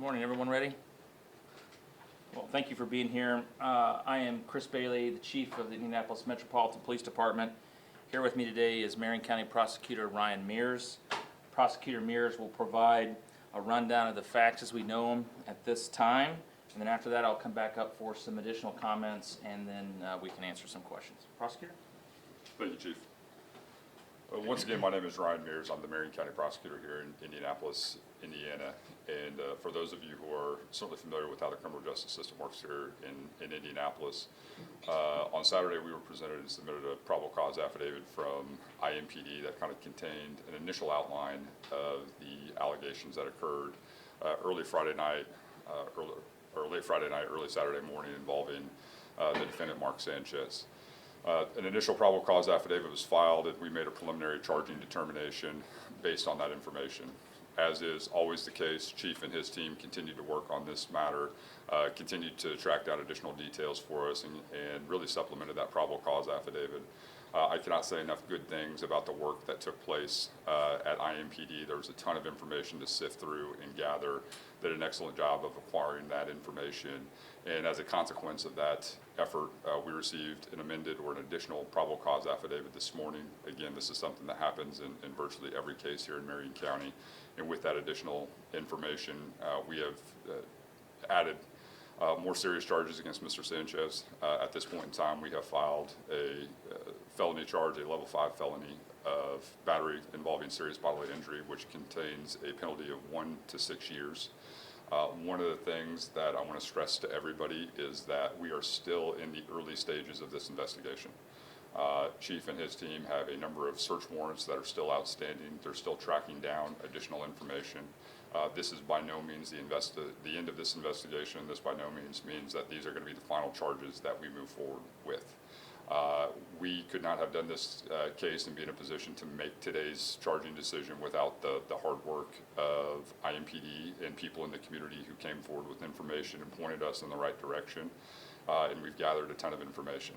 Morning, everyone ready? Well, thank you for being here. I am Chris Bailey, the Chief of the Indianapolis Metropolitan Police Department. Here with me today is Marion County Prosecutor Ryan Mears. Prosecutor Mears will provide a rundown of the facts as we know them at this time, and then after that I'll come back up for some additional comments, and then we can answer some questions. Prosecutor? Thank you, Chief. Once again, my name is Ryan Mears. I'm the Marion County Prosecutor here in Indianapolis, Indiana. And for those of you who are certainly familiar with how the criminal justice system works here in Indianapolis, on Saturday we were presented and submitted a probable cause affidavit from IMPD that kind of contained an initial outline of the allegations that occurred early Friday night, or late Friday night, early Saturday morning involving the defendant Mark Sanchez. An initial probable cause affidavit was filed, and we made a preliminary charging determination based on that information. As is always the case, Chief and his team continued to work on this matter, continued to track down additional details for us, and really supplemented that probable cause affidavit. I cannot say enough good things about the work that took place at IMPD. There was a ton of information to sift through and gather. They did an excellent job of acquiring that information. And as a consequence of that effort, we received an amended or an additional probable cause affidavit this morning. Again, this is something that happens in virtually every case here in Marion County. And with that additional information, we have added more serious charges against Mr. Sanchez. At this point in time, we have filed a felony charge, a level 5 felony of battery involving serious bodily injury, which contains a penalty of 1 to 6 years. One of the things that I want to stress to everybody is that we are still in the early stages of this investigation. Chief and his team have a number of search warrants that are still outstanding. They're still tracking down additional information. This is by no means the end of this investigation. This by no means that these are going to be the final charges that we move forward with. We could not have done this case and be in a position to make today's charging decision without the hard work of IMPD and people in the community who came forward with information and pointed us in the right direction. And we've gathered a ton of information.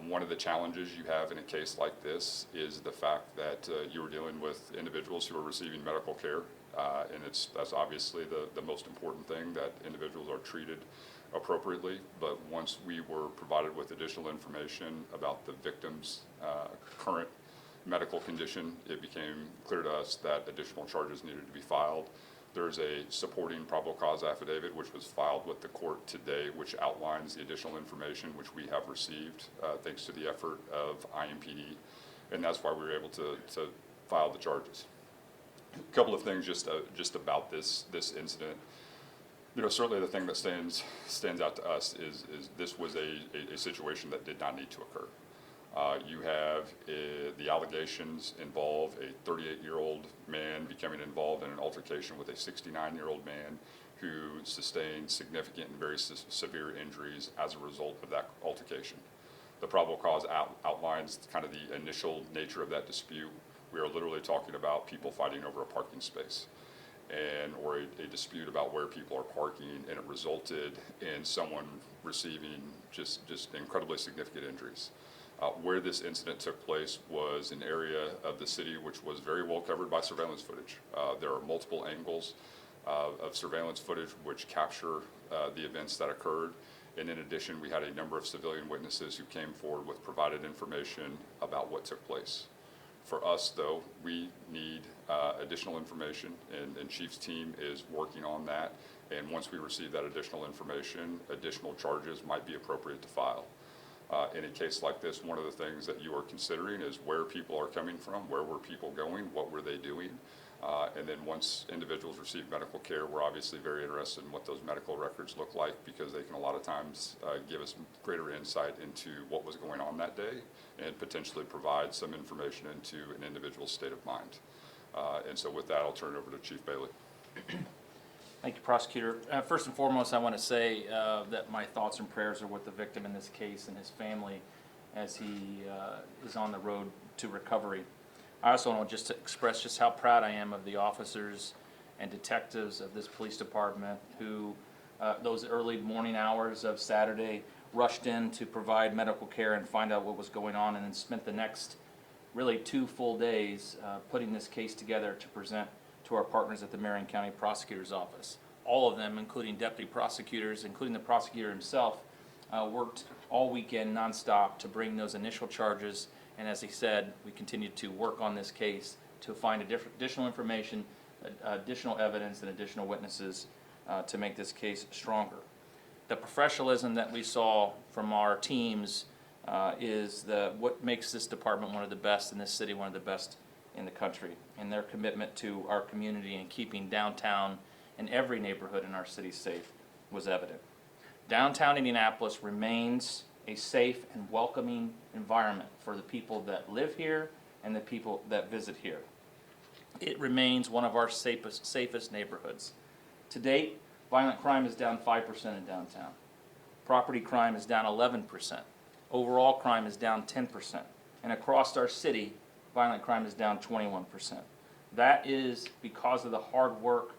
One of the challenges you have in a case like this is the fact that you are dealing with individuals who are receiving medical care, and that's obviously the most important thing, that individuals are treated appropriately. But once we were provided with additional information about the victim's current medical condition, it became clear to us that additional charges needed to be filed. There's a supporting probable cause affidavit which was filed with the court today, which outlines the additional information which we have received thanks to the effort of IMPD, and that's why we were able to file the charges. A couple of things just about this incident. You know, certainly the thing that stands out to us is this was a situation that did not need to occur. You have the allegations involve a 38-year-old man becoming involved in an altercation with a 69-year-old man who sustained significant and very severe injuries as a result of that altercation. The probable cause outlines kind of the initial nature of that dispute. We are literally talking about people fighting over a parking space, or a dispute about where people are parking, and it resulted in someone receiving just incredibly significant injuries. Where this incident took place was an area of the city which was very well covered by surveillance footage. There are multiple angles of surveillance footage which capture the events that occurred. And in addition, we had a number of civilian witnesses who came forward with provided information about what took place. For us, though, we need additional information, and Chief's team is working on that. And once we receive that additional information, additional charges might be appropriate to file. In a case like this, one of the things that you are considering is where people are coming from, where were people going, what were they doing, and then once individuals receive medical care, we're obviously very interested in what those medical records look like, because they can a lot of times give us greater insight into what was going on that day and potentially provide some information into an individual's state of mind. And so with that, I'll turn it over to Chief Bailey. Thank you, Prosecutor. First and foremost, I want to say that my thoughts and prayers are with the victim in this case and his family as he is on the road to recovery. I also want to express just how proud I am of the officers and detectives of this police department who, those early morning hours of Saturday, rushed in to provide medical care and find out what was going on, and then spent the next really 2 full days putting this case together to present to our partners at the Marion County Prosecutor's Office. all of them, including deputy prosecutors, including the prosecutor himself, worked all weekend nonstop to bring those initial charges. And as he said, we continued to work on this case to find additional information, additional evidence, and additional witnesses to make this case stronger. The professionalism that we saw from our teams is what makes this department one of the best in this city, one of the best in the country. And their commitment to our community and keeping downtown and every neighborhood in our city safe was evident. Downtown Indianapolis remains a safe and welcoming environment for the people that live here and the people that visit here. It remains one of our safest neighborhoods. To date, violent crime is down 5% in downtown. Property crime is down 11%. Overall crime is down 10%. And across our city, violent crime is down 21%. That is because of the hard work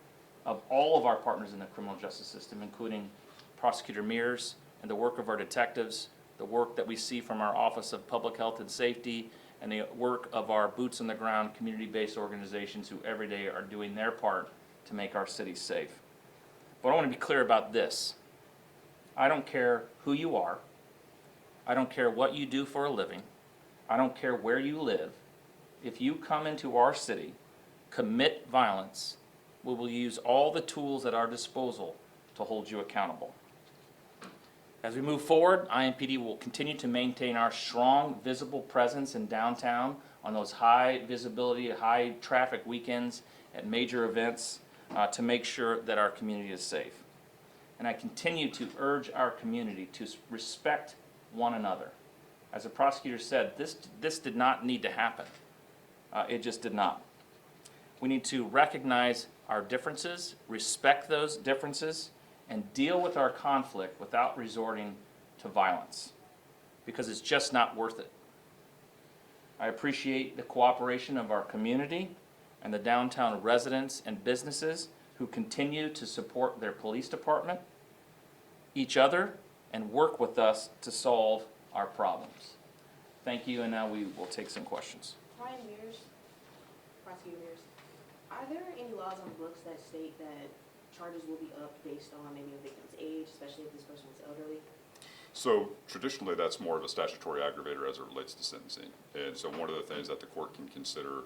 of all of our partners in the criminal justice system, including Prosecutor Mears and the work of our detectives, the work that we see from our Office of Public Health and Safety, and the work of our boots on the ground community-based organizations who every day are doing their part to make our city safe. But I want to be clear about this. I don't care who you are. I don't care what you do for a living. I don't care where you live. If you come into our city, commit violence, we will use all the tools at our disposal to hold you accountable. As we move forward, IMPD will continue to maintain our strong, visible presence in downtown on those high visibility, high traffic weekends at major events to make sure that our community is safe. And I continue to urge our community to respect one another. As the prosecutor said, this did not need to happen. It just did not. We need to recognize our differences, respect those differences, and deal with our conflict without resorting to violence, because it's just not worth it. I appreciate the cooperation of our community and the downtown residents and businesses who continue to support their police department, each other, and work with us to solve our problems. Thank you, and now we will take some questions. Ryan Mears, Prosecutor Mears, are there any laws on the books that state that charges will be up based on maybe a victim's age, especially if this person is elderly? So traditionally, that's more of a statutory aggravator as it relates to sentencing. And so one of the things that the court can consider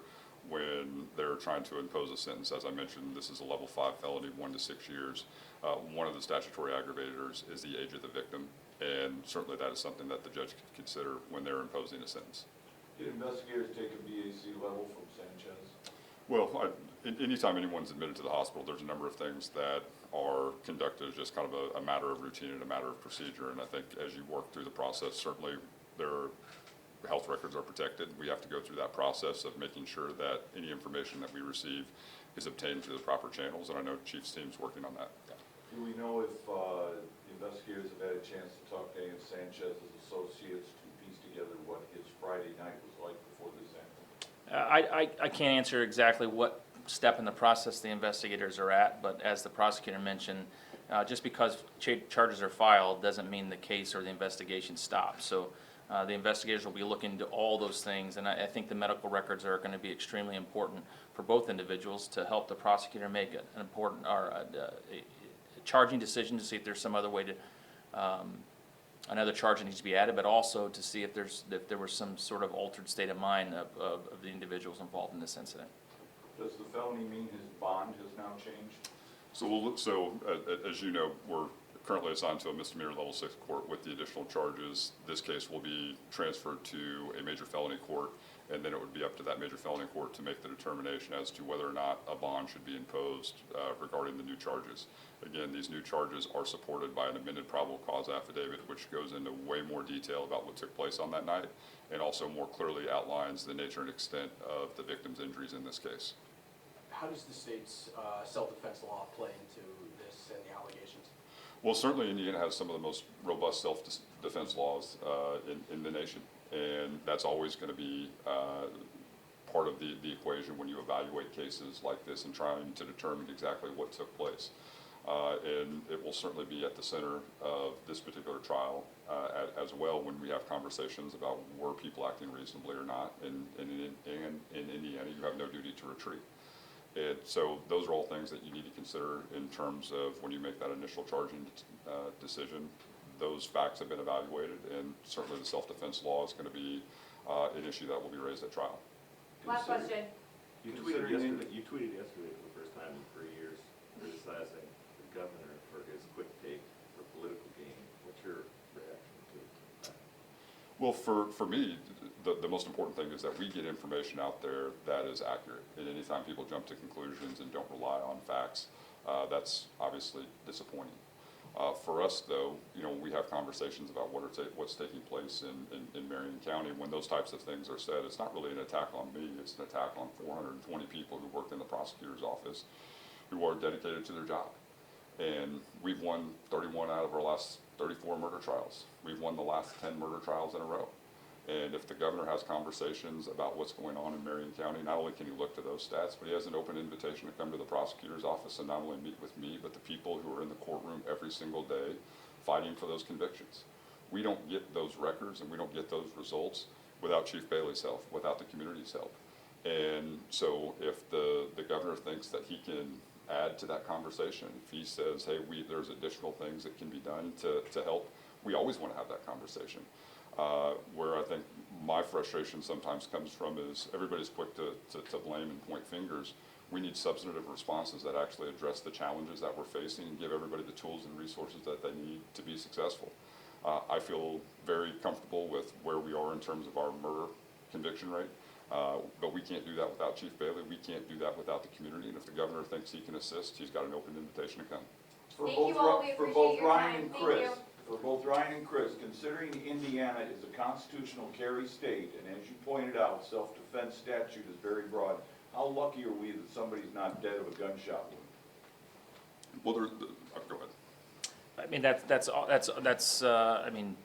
when they're trying to impose a sentence, as I mentioned, this is a level 5 felony, 1 to 6 years. One of the statutory aggravators is the age of the victim. And certainly that is something that the judge could consider when they're imposing a sentence. Did investigators take a BAC level from Sanchez? Well, anytime anyone's admitted to the hospital, there's a number of things that are conducted as just kind of a matter of routine and a matter of procedure. And I think as you work through the process, certainly their health records are protected. We have to go through that process of making sure that any information that we receive is obtained through the proper channels. And I know Chief's team's working on that. Do we know if the investigators have had a chance to talk to any of Sanchez's associates to piece together what his Friday night was like before this happened? I can't answer exactly what step in the process the investigators are at, but as the prosecutor mentioned, just because charges are filed doesn't mean the case or the investigation stops. So the investigators will be looking into all those things, and I think the medical records are going to be extremely important for both individuals to help the prosecutor make an important a charging decision to see if there's some other way to another charge that needs to be added, but also to see if there was some sort of altered state of mind of the individuals involved in this incident. Does the felony mean his bond has now changed? So as you know, we're currently assigned to a misdemeanor level 6 court with the additional charges. This case will be transferred to a major felony court, and then it would be up to that major felony court to make the determination as to whether or not a bond should be imposed regarding the new charges. Again, these new charges are supported by an amended probable cause affidavit, which goes into way more detail about what took place on that night, and also more clearly outlines the nature and extent of the victim's injuries in this case. How does the state's self-defense law play into this and the allegations? Well, certainly Indiana has some of the most robust self-defense laws in the nation, and that's always going to be part of the equation when you evaluate cases like this and trying to determine exactly what took place. And it will certainly be at the center of this particular trial as well when we have conversations about were people acting reasonably or not. And in Indiana, you have no duty to retreat. And so those are all things that you need to consider in terms of when you make that initial charging decision. Those facts have been evaluated, and certainly the self-defense law is going to be an issue that will be raised at trial. Last question. You Considering tweeted yesterday for the first time in 3 years, criticizing the governor for his quick take for political gain. What's your reaction to that? Well, for me, the most important thing is that we get information out there that is accurate. And anytime people jump to conclusions and don't rely on facts, that's obviously disappointing. For us, though, we have conversations about what's taking place in Marion County. When those types of things are said, it's not really an attack on me. It's an attack on 420 people who work in the prosecutor's office who are dedicated to their job. And we've won 31 out of our last 34 murder trials. We've won the last 10 murder trials in a row. And if the governor has conversations about what's going on in Marion County, not only can he look to those stats, but he has an open invitation to come to the prosecutor's office and not only meet with me, but the people who are in the courtroom every single day fighting for those convictions. We don't get those records and we don't get those results without Chief Bailey's help, without the community's help. And so if the governor thinks that he can add to that conversation, if he says, hey, there's additional things that can be done to help, we always want to have that conversation. Where I think my frustration sometimes comes from is everybody's quick to blame and point fingers. We need substantive responses that actually address the challenges that we're facing and give everybody the tools and resources that they need to be successful. I feel very comfortable with where we are in terms of our murder conviction rate, but we can't do that without Chief Bailey. We can't do that without the community, and if the governor thinks he can assist, he's got an open invitation to come. Thank you all. We For appreciate both your Ryan time. and Thank Chris, you. for both Ryan and Chris, considering Indiana is a constitutional carry state, and as you pointed out, self-defense statute is very broad, how lucky are we that somebody's not dead of a gunshot wound? Well, go ahead. I mean, I mean,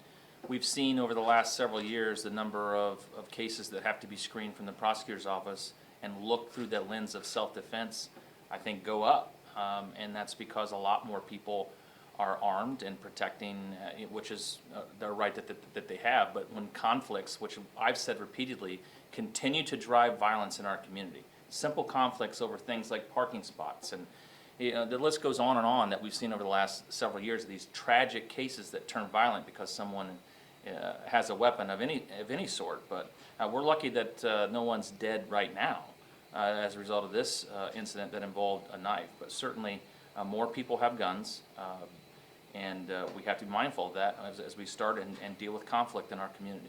we've seen over the last several years the number of cases that have to be screened from the prosecutor's office and look through the lens of self-defense, I think, go up. And that's because a lot more people are armed and protecting, which is their right that they have. But when conflicts, which I've said repeatedly, continue to drive violence in our community, simple conflicts over things like parking spots, and the list goes on that we've seen over the last several years, these tragic cases that turn violent because someone has a weapon of any sort. But we're lucky that no one's dead right now as a result of this incident that involved a knife. But certainly more people have guns. And we have to be mindful of that as we start and deal with conflict in our community.